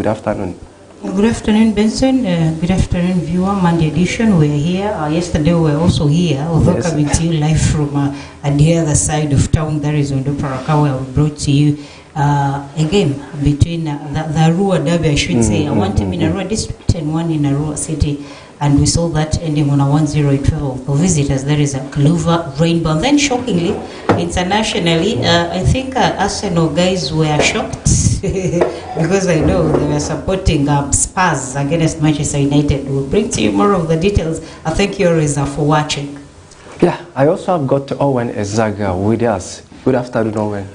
Good afternoon. Good afternoon, Benson. Good afternoon, viewer. Monday edition. We're here. Yesterday we were also here, although coming to you live from the other side of town. That is Ondo Paraka, where we brought to you a game between the Arua Derby, I should say, one team in Arua District and one in Arua City. And we saw that ending on a 1-0 in favor of the visitors. There is a Clover Rainbow. And then shockingly, internationally, I think Arsenal guys were shocked because I know they were supporting Spurs against Manchester United. We'll bring to you more of the details. I thank you always for watching. Yeah, I also have got Owen Ezaga with us. Good afternoon, Owen.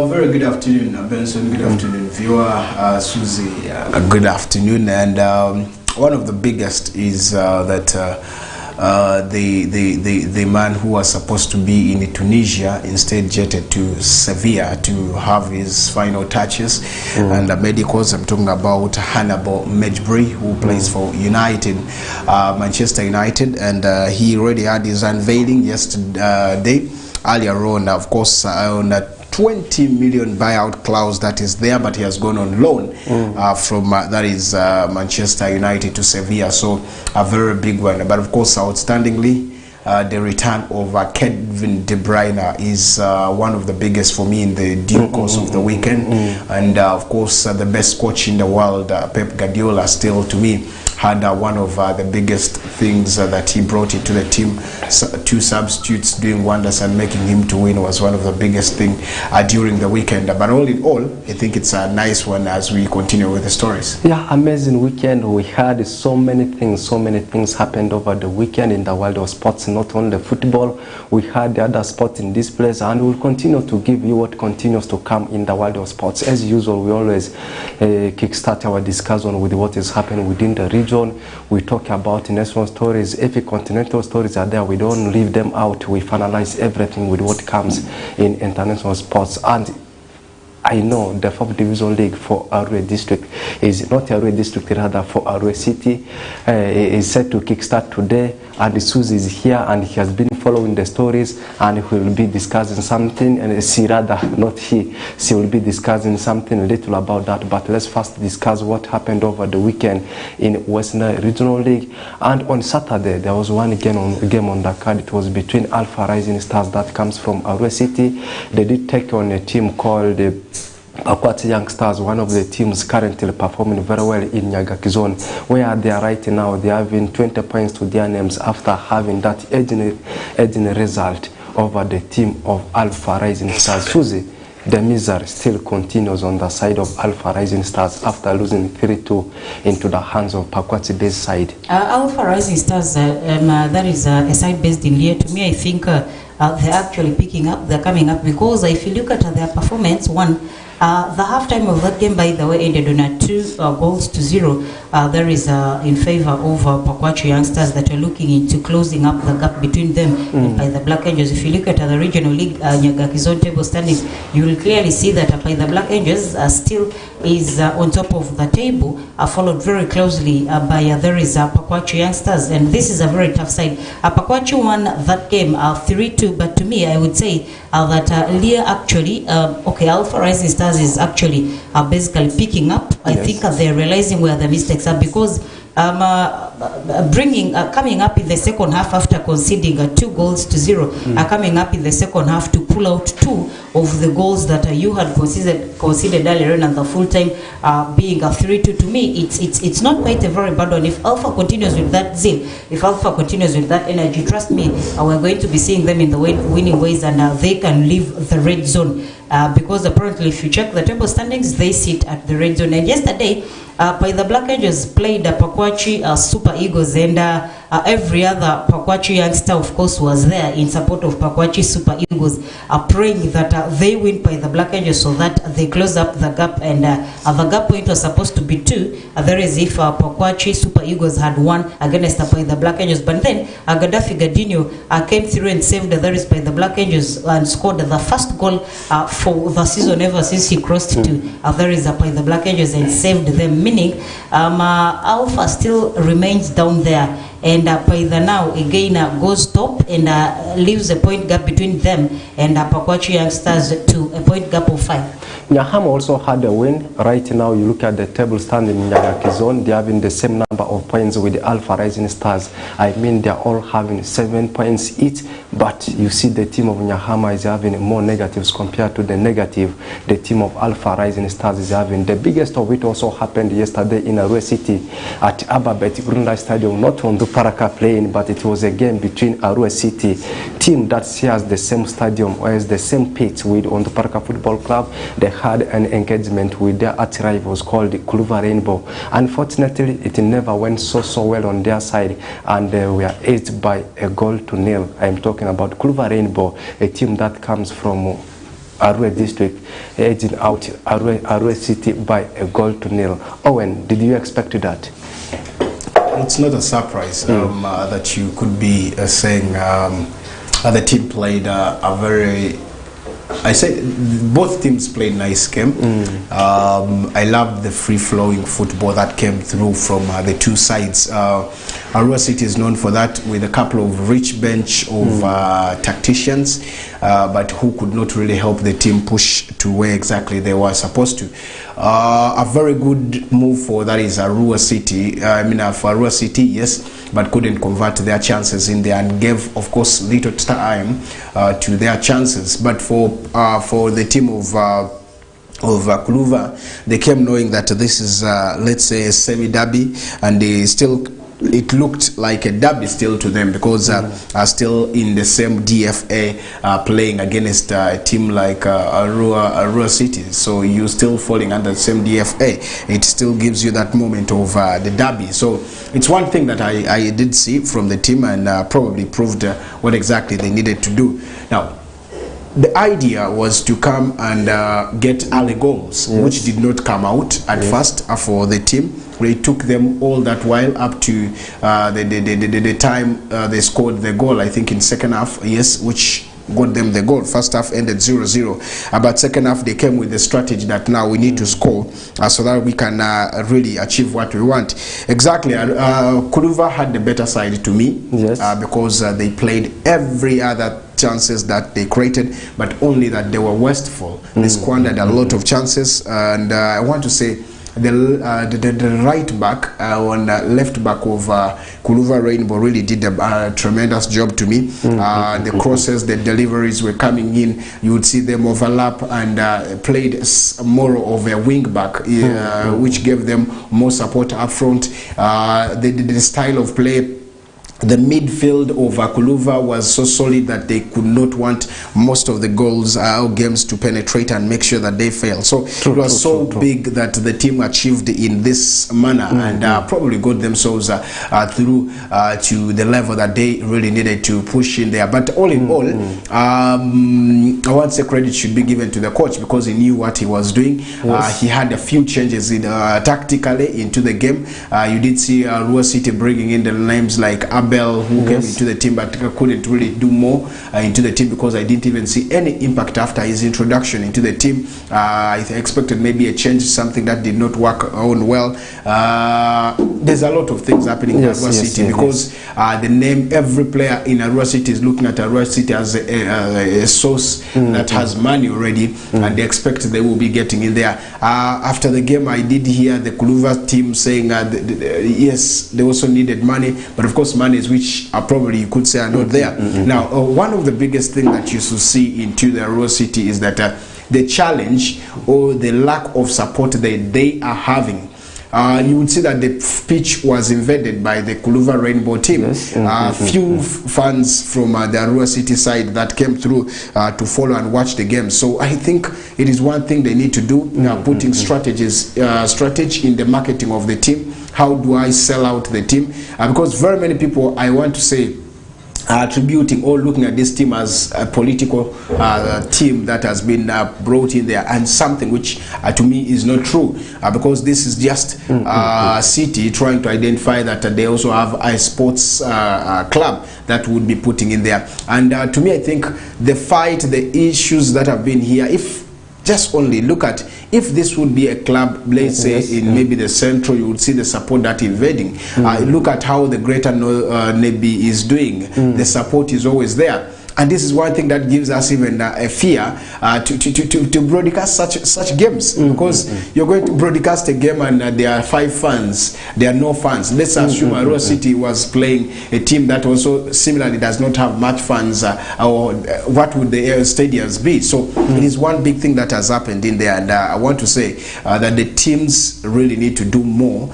Very good afternoon, Benson. Good afternoon, viewer. Susie, good afternoon. And one of the biggest is that the man who was supposed to be in Tunisia instead jetted to Sevilla to have his final touches. And the medicals, I'm talking about Hannibal Mejbri, who plays for United, Manchester United, and he already had his unveiling yesterday. Earlier on, of course, on that 20 million buyout clause that is there, but he has gone on loan from that is Manchester United to Sevilla, so a very big one. But of course, outstandingly, the return of Kevin De Bruyne is one of the biggest for me in the due course of the weekend. And of course, the best coach in the world, Pep Guardiola, still to me had one of the biggest things that he brought into the team. Two substitutes doing wonders and making him to win was one of the biggest thing during the weekend. But all in all, I think it's a nice one as we continue with the stories. Yeah, amazing weekend. We had so many things happened over the weekend in the world of sports, not only football. We had the other sports in this place, and we'll continue to give you what continues to come in the world of sports. As usual, we always kickstart our discussion with what is happening within the region. We talk about national stories. If continental stories are there, we don't leave them out. We finalize everything with what comes in international sports. And I know the 4th Division League for Arua District is not Arua District, rather for Arua City is set to kickstart today, and Suzy is here and he has been following the stories, and he will be discussing something, and she will be discussing something little about that. But let's first discuss what happened over the weekend in Western Regional League. And on Saturday there was one game on the card. It was between Alpha Rising Stars that comes from Arua City. They did take on a team called Pakwati Young Stars, one of the teams currently performing very well in Nyagaki Zone, where they are right now. They are having 20 points to their names after having that edging result over the team of Alpha Rising Stars. Suzy, the misery still continues on the side of Alpha Rising Stars after losing 3-2 into the hands of Pakwati based side. Alpha Rising Stars, that is a side based in here. To me, I think they're actually picking up, they're coming up, because if you look at their performance, the halftime of that game, by the way, ended on a 2-0. There is in favor of Pakwati Youngsters that are looking into closing up the gap between them and by the Black Angels. If you look at the regional league Nyagaki Zone table standings, you will clearly see that by the Black Angels still is on top of the table, followed very closely by there is Pakwati Youngsters, and this is a very tough side. Pakwati won that game 3-2, but to me, I would say that Leah actually, Alpha Rising Stars is actually basically picking up. I think they're realizing where the mistakes are, because coming up in the second half after conceding 2-0, coming up in the second half to pull out 2 of the goals that you had conceded earlier on, and the full time being 3-2. To me, it's not quite a very bad one. If Alpha continues with that zeal, if Alpha continues with that energy, trust me, we're going to be seeing them in the winning ways, and they can leave the red zone. Because apparently, if you check the table standings, they sit at the red zone. And yesterday, by the Black Angels played Pakwati Super Eagles, and every other Pakwati youngster, of course, was there in support of Pakwati Super Eagles, praying that they win by the Black Angels so that they close up the gap. And the gap point was supposed to be 2. There is if Pakwati Super Eagles had won against by the Black Angels. But then Gaddafi Gadinho came through and saved the rest by the Black Angels and scored the first goal for the season ever since he crossed to there is by the Black Angels and saved them, meaning Alpha still remains down there, and by the now again goes top and leaves a point gap between them and Pakwati Youngsters to a point gap of 5. Nyahama also had a win. Right now, you look at the table standing in Nyanyaki zone, they're having the same number of points with the Alpha Rising Stars. I mean, they're all having 7 points each, but you see the team of Nyahama is having more negatives compared to the negative the team of Alpha Rising Stars is having. The biggest of it also happened yesterday in Arua City at Ababet Grunda Stadium, not on the Paraka playing, but it was a game between Arua City, team that shares the same stadium or has the same pitch with on the Paraka Football Club. They had an engagement with their arch-rivals called the Kuluva Rainbow. Unfortunately, it never went so well on their side, and they were edged by a 1-0. I'm talking about Kuluva Rainbow, a team that comes from Arua district, edging out Arua City by a 1-0. Owen, did you expect that? It's not a surprise that you could be saying the team played a very... I said both teams played nice game. I loved the free-flowing football that came through from the two sides. Arua City is known for that, with a couple of rich bench of tacticians, but who could not really help the team push to where exactly they were supposed to. A very good move for that is Arua City. I mean, for Arua City, yes, but couldn't convert their chances in there and gave, of course, little time to their chances. But for the team of Kuluva, they came knowing that this is, let's say, a semi-derby, and they still... It looked like a derby still to them, because are still in the same DFA, playing against a team like Arua City. So you're still falling under the same DFA. It still gives you that moment of the derby. So it's one thing that I did see from the team, and probably proved what exactly they needed to do. Now, the idea was to come and get early goals, which did not come out at first for the team. It took them all that while up to the time they scored the goal, I think in second half, yes, which got them the goal. First half ended 0-0, but second half they came with the strategy that now we need to score so that we can really achieve what we want. Exactly. Kuluva had the better side to me, because they played every other chances that they created, but only that they were wasteful. They squandered a lot of chances, and I want to say the right back and left back of Kuluva Rainbow really did a tremendous job to me. The crosses, the deliveries were coming in. You would see them overlap, and played more of a wing back, which gave them more support up front. The style of play, the midfield of Kuluva was so solid that they could not want most of the goals games to penetrate and make sure that they fail. So it was so big that the team achieved in this manner, and probably got themselves through to the level that they really needed to push in there. But all in all, I want to say credit should be given to the coach, because he knew what he was doing. He had a few changes in tactically into the game. You did see Arua City bringing in the names like who came into the team, but couldn't really do more into the team, because I didn't even see any impact after his introduction into the team. I expected maybe a change, something that did not work on well. There's a lot of things happening in Arua City, because the name, every player in Arua City is looking at Arua City as a source that has money already, and they expect they will be getting in there. After the game, I did hear the Kuluva team saying yes, they also needed money, but of course money which are probably, you could say, are not there. Now, one of the biggest things that you should see into the Arua City is that the challenge or the lack of support that they are having. You would see that the pitch was invaded by the Kuluva Rainbow team. Few fans from the Arua City side that came through to follow and watch the game. So I think it is one thing they need to do, putting strategy in the marketing of the team. How do I sell out the team? Because very many people, I want to say, are attributing or looking at this team as a political team that has been brought in there, and something which to me is not true, because this is just City trying to identify that they also have a sports club that would be putting in there. And to me, I think the fight, the issues that have been here, if just only look at, if this would be a club, let's say in maybe the central, you would see the support that invading. Look at how the Greater Nebi is doing. The support is always there. And this is one thing that gives us even a fear to broadcast such games, because you're going to broadcast a game and there are 5 fans, there are no fans. Let's assume Arua City was playing a team that also similarly does not have much fans, or what would the stadiums be? So it is one big thing that has happened in there, and I want to say that the teams really need to do more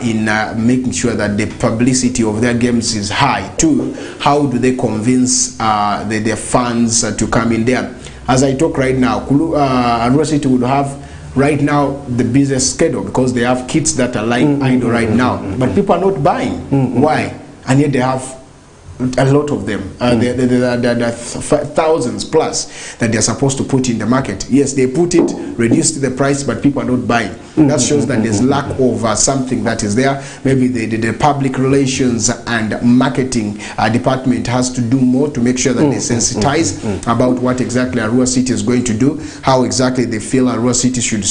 in making sure that the publicity of their games is high. Too, how do they convince their fans to come in there? As I talk right now, Arua City would have right now the busiest schedule because they have kits that are lying idle right now, but people are not buying. Why? And yet they have a lot of them. There are thousands plus that they're supposed to put in the market. Yes, they put it, reduced the price, but people are not buying. That shows that there's lack of something that is there. Maybe the public relations and marketing department has to do more to make sure that they sensitize about what exactly Arua City is going to do, how exactly they feel Arua City should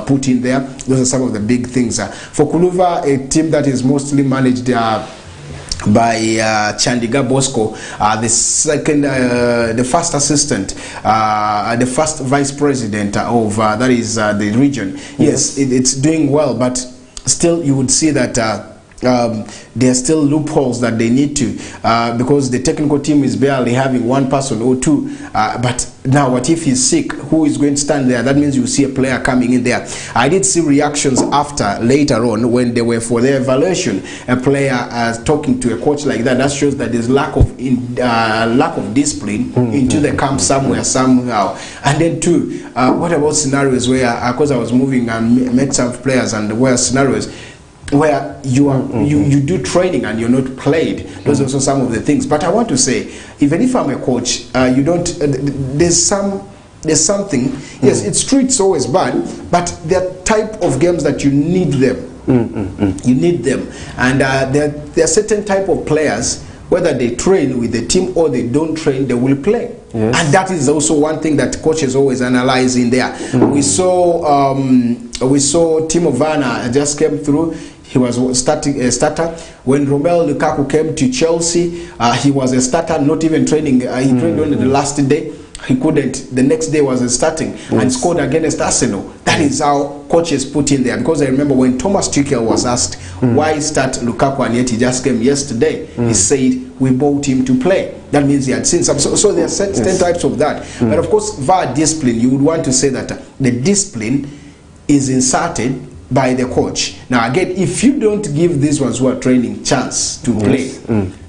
put in there. Those are some of the big things. For Kuluva, a team that is mostly managed by Chandiga Bosco, the first assistant, the first vice president of that is the region. Yes, it's doing well, but still you would see that there are still loopholes that they need to, because the technical team is barely having 1 person or 2, but now what if he's sick? Who is going to stand there? That means you see a player coming in there. I did see reactions after, later on, when they were for their evaluation, a player talking to a coach like that. That shows that there's lack of discipline into the camp somehow. And then too, what about scenarios where, because I was moving and met some players, and where scenarios where you do training and you're not played. Those are also some of the things. But I want to say, even if I'm a coach, you don't. There's something. Yes, it's true. It's always bad, but there are type of games that you need them. You need them, and there are certain type of players. Whether they train with the team or they don't train, they will play. Yes. And that is also one thing that coaches always analyze in there. We saw Timo Werner just came through. He was a starter. When Romelu Lukaku came to Chelsea, he was a starter, not even training. He trained only the last day. He couldn't. The next day was starting and scored against Arsenal. That is how coaches put in there. Because I remember when Thomas Tuchel was asked why start Lukaku and yet he just came yesterday, he said we bought him to play. That means he had seen some. So there are certain types of that. But of course, via discipline, you would want to say that the discipline is inserted by the coach. Now again, if you don't give these ones who are training chance to play,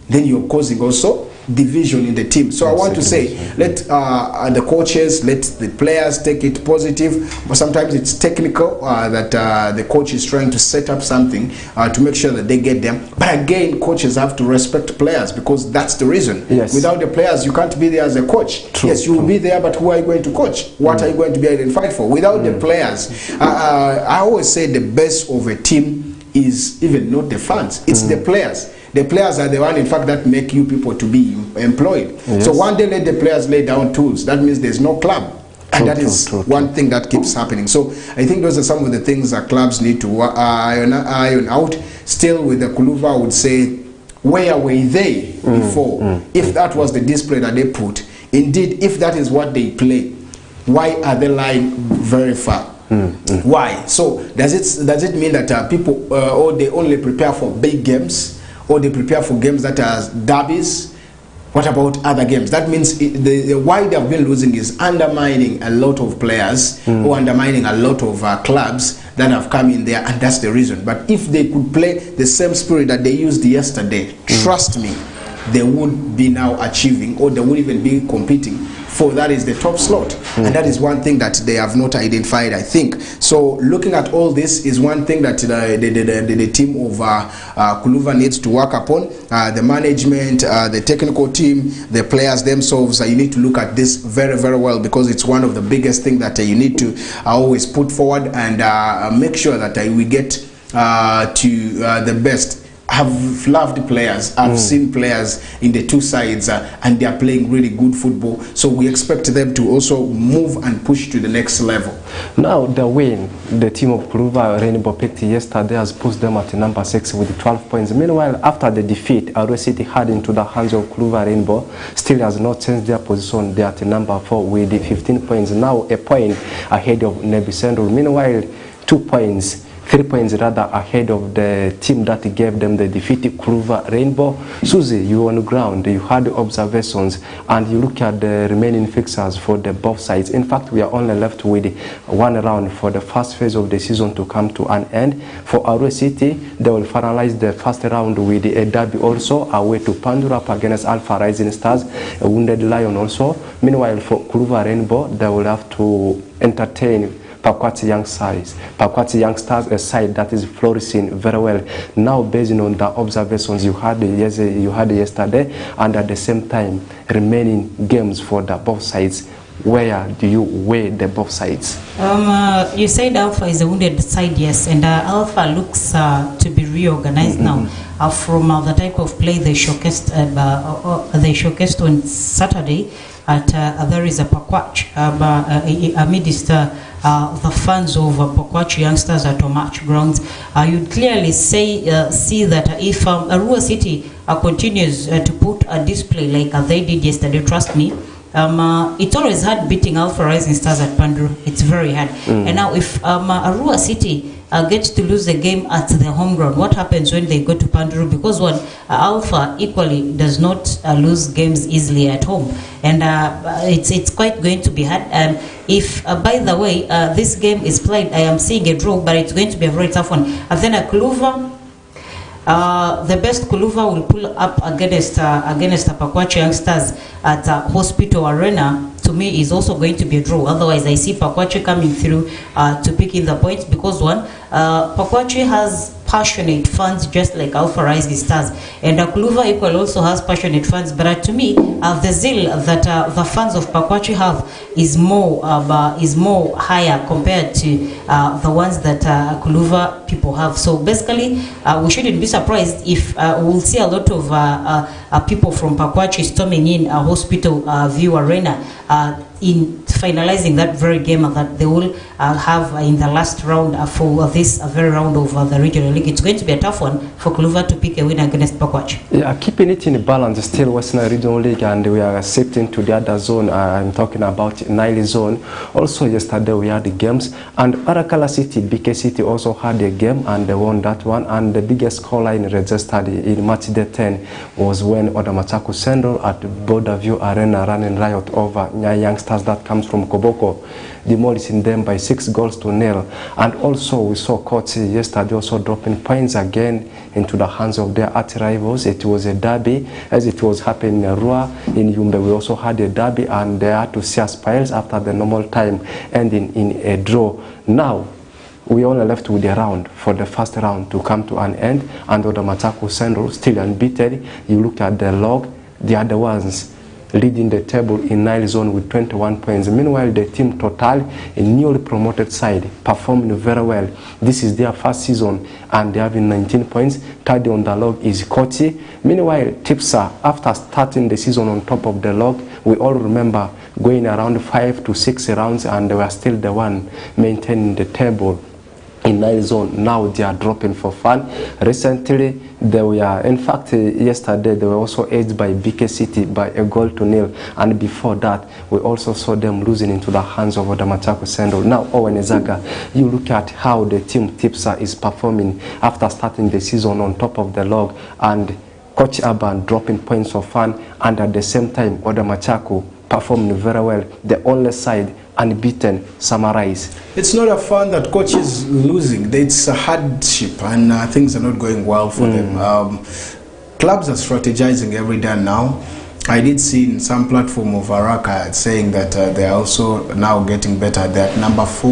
then you're causing also division in the team. So I want to say, let the coaches, let the players take it positive, but sometimes it's technical that the coach is trying to set up something to make sure that they get them. But again, coaches have to respect players, because that's the reason. Yes. Without the players, you can't be there as a coach. True, yes, you will be there, but who are you going to coach? What are you going to be identified for? Without the players, I always say the best of a team is even not the fans, it's the players. The players are the one, in fact, that make you people to be employed. Yes. So one day let the players lay down tools. That means there's no club. And that is one thing that keeps happening. So I think those are some of the things that clubs need to iron out. Still with the Kuluva, I would say, where were they before? If that was the display that they put, indeed, if that is what they play, why are they lying very far? Why? So does it mean that people or they only prepare for big games, or they prepare for games that are derbies? What about other games? That means why they have been losing is undermining a lot of players or undermining a lot of clubs that have come in there, and that's the reason. But if they could play the same spirit that they used yesterday, trust me, they would be now achieving, or they would even be competing for that is the top slot. And that is one thing that they have not identified, I think. So looking at all this is one thing that the team of Kuluva needs to work upon. The management, the technical team, the players themselves, you need to look at this very, very well, because it's one of the biggest things that you need to always put forward and make sure that we get to the best. have loved players. I've seen players in the two sides and they are playing really good football. So we expect them to also move and push to the next level. Now the win, the team of Kuluva Rainbow picked yesterday has pushed them at number 6 with 12 points. Meanwhile, after the defeat, Arua City had into the hands of Kuluva Rainbow, still has not changed their position. They are at number 4 with 15 points. Now a point ahead of Nebi Central. Meanwhile, 3 points rather ahead of the team that gave them the defeat, Kuluva Rainbow. Susie, you were on the ground, you had observations, and you look at the remaining fixtures for the both sides. In fact, we are only left with one round for the first phase of the season to come to an end. For Arua City, they will finalize the first round with a derby also, away to Pandora up against Alpha Rising Stars, a Wounded Lion also. Meanwhile, for Kuluva Rainbow, they will have to entertain Pakwati Youngsters. Pakwati Youngsters, a side that is flourishing very well. Now, based on the observations you had yesterday, and at the same time, remaining games for the both sides, where do you weigh the both sides? You said Alpha is a wounded side, yes, and Alpha looks to be reorganized now from the type of play they showcased on Saturday. There is a Pakwach amidst the fans of Pakwach Youngsters at Omach grounds. You'd clearly see that if Arua City continues to put a display like they did yesterday, trust me, it's always hard beating Alpha Rising Stars at Pandora. It's very hard. And now if Arua City gets to lose the game at the home ground, what happens when they go to Pandora? Because Alpha equally does not lose games easily at home, and it's quite going to be hard. If by the way this game is played, I am seeing a draw, but it's going to be a very tough one. And then Kuluva, the best Kuluva will pull up against Pakwach Youngsters at Hospital Arena. To me, is also going to be a draw. Otherwise, I see Pakwach coming through to pick in the points, because Pakwach has passionate fans just like Alpha Rising Stars, and Kuluva equal also has passionate fans. But to me, the zeal that the fans of Pakwach have is more higher compared to the ones that Kuluva people have. So basically, we shouldn't be surprised if we'll see a lot of people from Pakwach storming in a Hospital View Arena in finalizing that very game that they will have in the last round for this very round of the regional league. It's going to be a tough one for Kuluva to pick a win against Pakwach. Yeah, keeping it in balance, still Western Regional League, and we are shifting to the other zone. I'm talking about Nile Zone. Also yesterday we had the games, and Arakala City, BK City also had a game and they won that one, and the biggest scoreline registered in match day 10 was when Odamachaku Central at Border View Arena running riot over Nyaya Youngsters that comes from Koboko, demolishing them by 6-0. And also we saw Kotsi yesterday also dropping points again into the hands of their arch-rivals. It was a derby, as it was happening in Arua. In Yumbe we also had a derby, and they had to share spoils after the normal time, ending in a draw. Now we only left with a round for the first round to come to an end, and Odamachaku Central still unbeaten. You look at the log, they are the ones leading the table in Nile Zone with 21 points. Meanwhile, the team Total, a newly promoted side, performed very well. This is their first season and they have 19 points. Third on the log is Kochi. Meanwhile, Tipsa, after starting the season on top of the log, we all remember going around 5 to 6 rounds and they were still the one maintaining the table in Nile Zone. Now they are dropping for fun. Recently they were, in fact yesterday they were also edged by BK City by 1-0, and before that we also saw them losing into the hands of Odamachaku Central. Now Owen Ezaga, you look at how the team Tipsa is performing after starting the season on top of the log, and Coach Urban dropping points for fun, and at the same time Odamachaku performing very well, the only side unbeaten. Summarize. It's not a fun that Coach is losing. It's a hardship, and things are not going well for them. Clubs are strategizing every day now. I did see in some platform of Araka saying that they are also now getting better. They're at number 4,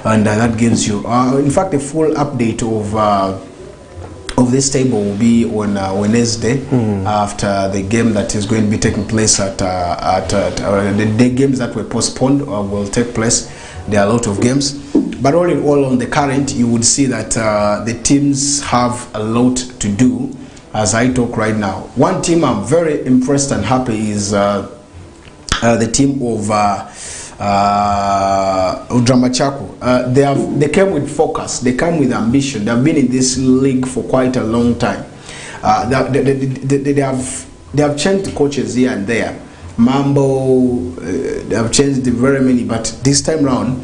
and that gives you, in fact, a full update of this table will be on Wednesday after the game that is going to be taking place at the games that were postponed will take place there are a lot of games. But all in all, on the current, you would see that the teams have a lot to do as I talk right now. One team I'm very impressed and happy is the team of Udramachako. They came with focus, they come with ambition. They've been in this league for quite a long time. They have changed coaches here and there. Mambo, they have changed very many, but this time round,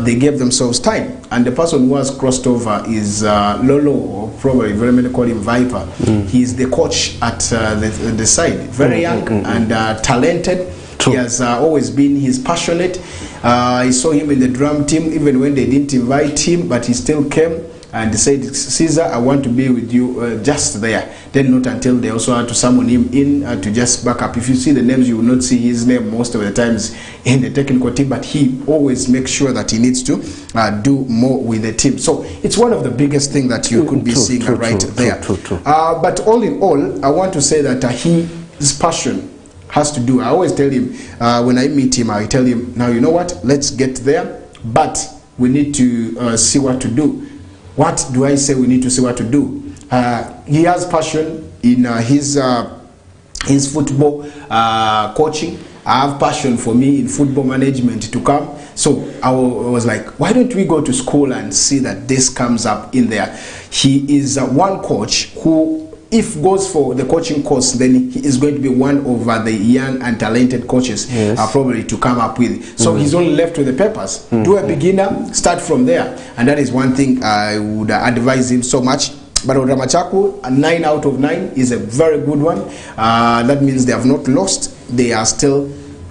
they gave themselves time. And the person who has crossed over is Lolo, or probably very many call him Viper. He's the coach at the side. Very young and talented. True. He has always been, he's passionate. I saw him in the drum team, even when they didn't invite him, but he still came and said, Caesar, I want to be with you just there. Then not until they also had to summon him in to just back up. If you see the names, you will not see his name most of the times in the technical team, but he always makes sure that he needs to do more with the team. So it's one of the biggest things that you could be seeing right there. But all in all, I want to say that his passion has to do. I always tell him, when I meet him, I tell him, now you know what, let's get there, but we need to see what to do. What do I say we need to see what to do? He has passion in his football coaching. I have passion for me in football management to come. So I was like, why don't we go to school and see that this comes up in there? He is one coach who, if goes for the coaching course, then he is going to be one of the young and talented coaches probably to come up with. So he's only left with the papers. Do a beginner, start from there. And that is one thing I would advise him so much. But Udramachako, a 9 out of 9 is a very good one. That means they have not lost. They are still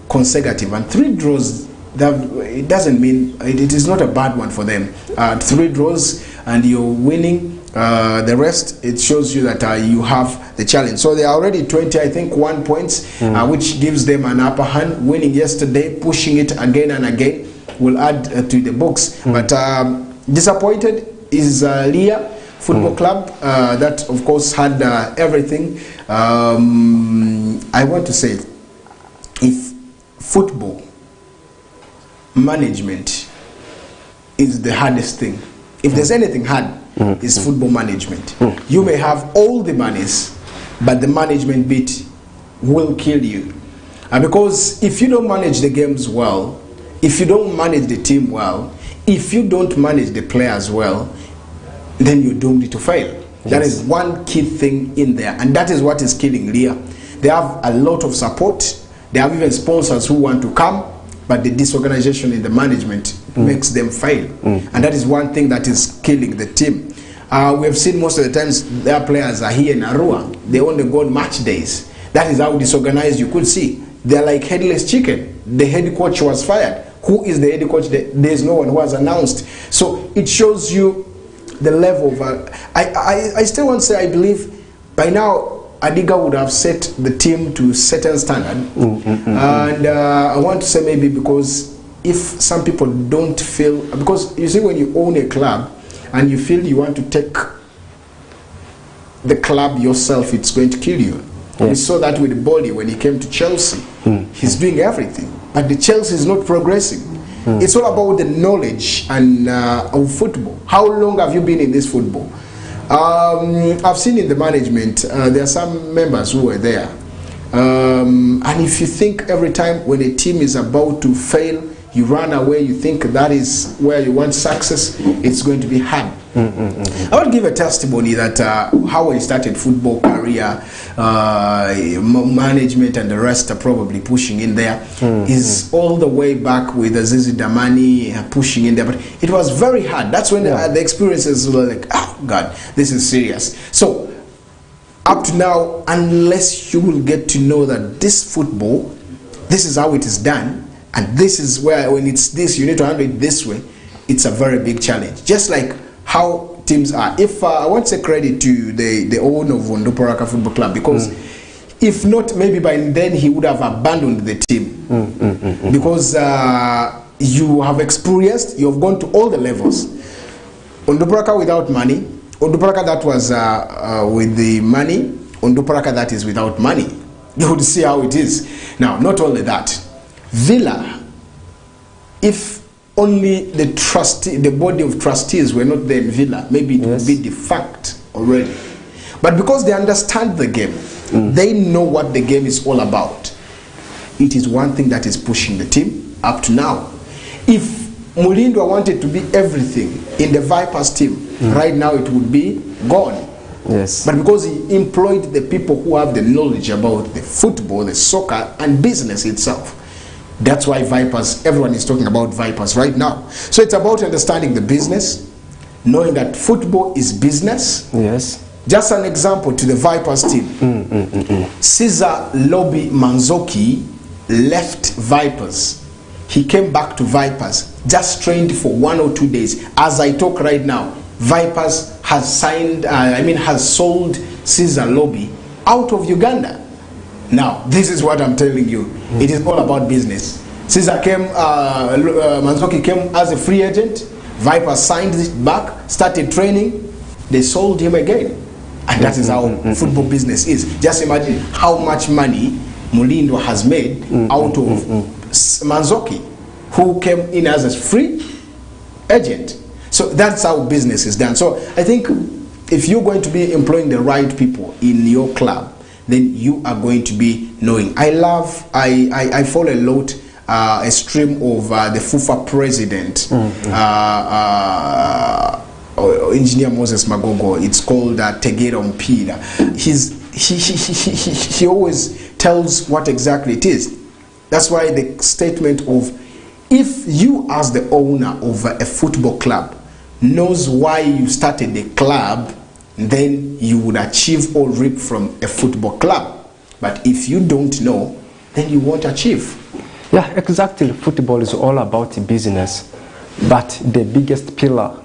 consecutive. And 3 draws, it doesn't mean, it is not a bad one for them. 3 draws and you're winning. The rest, it shows you that you have the challenge. So they are already 20, I think, 1 points, which gives them an upper hand. Winning yesterday, pushing it again and again will add to the books. But disappointed is Leah Football Club. That, of course, had everything. I want to say, if football management is the hardest thing, if there's anything hard, is football management. You may have all the monies, but the management bit will kill you. Because if you don't manage the games well, if you don't manage the team well, if you don't manage the players well, then you're doomed to fail. Yes. That is one key thing in there, and that is what is killing Leah. They have a lot of support. They have even sponsors who want to come, but the disorganization in the management makes them fail. And that is one thing that is killing the team. We have seen most of the times their players are here in Arua. They only go on match days. That is how disorganized you could see. They're like headless chicken. The head coach was fired. Who is the head coach? There is no one who has announced. So it shows you the level of... I still want to say, I believe by now Adiga would have set the team to a certain standard. And I want to say maybe because if some people don't feel... Because you see, when you own a club and you feel you want to take the club yourself, it's going to kill you. Yes. We saw that with Bolly when he came to Chelsea. He's doing everything, but the Chelsea is not progressing. It's all about the knowledge and of football. How long have you been in this football? I've seen in the management, there are some members who were there. And if you think every time when a team is about to fail, you run away, you think that is where you want success, it's going to be hard. I want to give a testimony that how I started football career, management and the rest are probably pushing in there, is all the way back with Azizi Damani pushing in there. But it was very hard. That's when the experiences were like, oh God, this is serious. So up to now, unless you will get to know that this football, this is how it is done, and this is where, when it's this, you need to handle it this way, it's a very big challenge. Just like how teams are. If I want to say credit to the owner of Onduparaka Football Club, because if not, maybe by then he would have abandoned the team. Because you have experienced, you have gone to all the levels. Onduparaka without money, Onduparaka that was with the money, Onduparaka that is without money. You would see how it is. Now, not only that, Villa, if only the trustee, the body of trustees were not there in Villa, maybe it would be defunct already. But because they understand the game, they know what the game is all about. It is one thing that is pushing the team up to now. If Mulindwa wanted to be everything in the Vipers team, right now it would be gone. Yes. But because he employed the people who have the knowledge about the football, the soccer, and business itself, that's why Vipers, everyone is talking about Vipers right now. So it's about understanding the business, knowing that football is business. Yes. Just an example to the Vipers team. Caesar Lobby Manzoki left Vipers. He came back to Vipers, just trained for 1 or 2 days. As I talk right now, Vipers has signed, has sold Caesar Lobby out of Uganda. Now, this is what I'm telling you. It is all about business. Caesar came, Manzoki came as a free agent. Vipers signed it back, started training. They sold him again. And that is how football business is. Just imagine how much money Mulindwa has made out of Manzoki, who came in as a free agent. So that's how business is done. So I think if you're going to be employing the right people in your club, then you are going to be knowing. I follow a lot a stream of the FUFA president, Engineer Moses Magogo. It's called Tegera Mpira. He always tells what exactly it is. That's why the statement of, if you as the owner of a football club knows why you started the club, then you would achieve or reap from a football club. But if you don't know, then you won't achieve. Yeah, exactly. Football is all about business, but the biggest pillar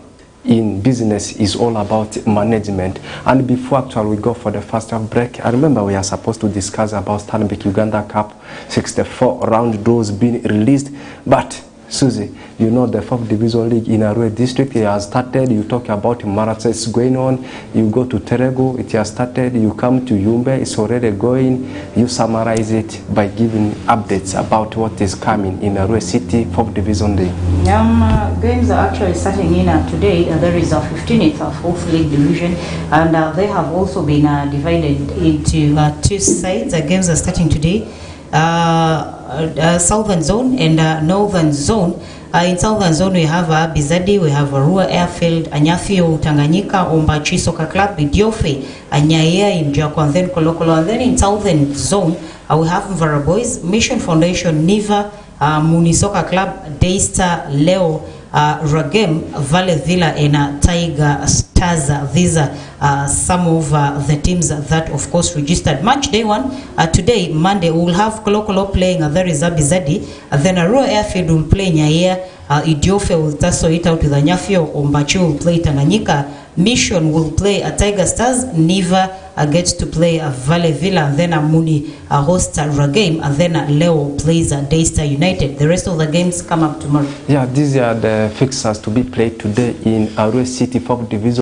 in business is all about management. And before actually we go for the first half break, I remember we are supposed to discuss about Stanbic Uganda Cup 64 round draws being released, but Susie, you know the 4th Division League in Arua District, it has started. You talk about marathons going on. You go to Terego, it has started. You come to Yumbe, it's already going. You summarize it by giving updates about what is coming in Arua City 4th Division League. Games are actually starting in today. There is a 15th 4th League Division, and they have also been divided into 2 sides. The games are starting today. Southern Zone and Northern Zone. In Southern Zone we have Bizadi, we have Arua Airfield, Anyafio, Tanganyika, Ombachi Soccer Club, Idiofe, Anyaya in Jako, and then Kolokolo. And then in Southern Zone we have Mvara Boys, Mission Foundation, Niva, Muni Soccer Club, Daystar, Leo, Ragem, Vale Villa, and Tiger Stars. These are some of the teams that of course registered. Match day 1 today, Monday, we will have Kolokolo playing there is Abizadi, then Arua Airfield will play Nyaya, Idiofe will tussle it out with Anyafio, Ombachi will play Tanganyika, Mission will play Tiger Stars, Niva gets to play Vale Villa, and then Muni hosts Ragame, and then Leo plays Daystar United. The rest of the games come up tomorrow. Yeah, these are the fixtures to be played today in Arua City 4th Division.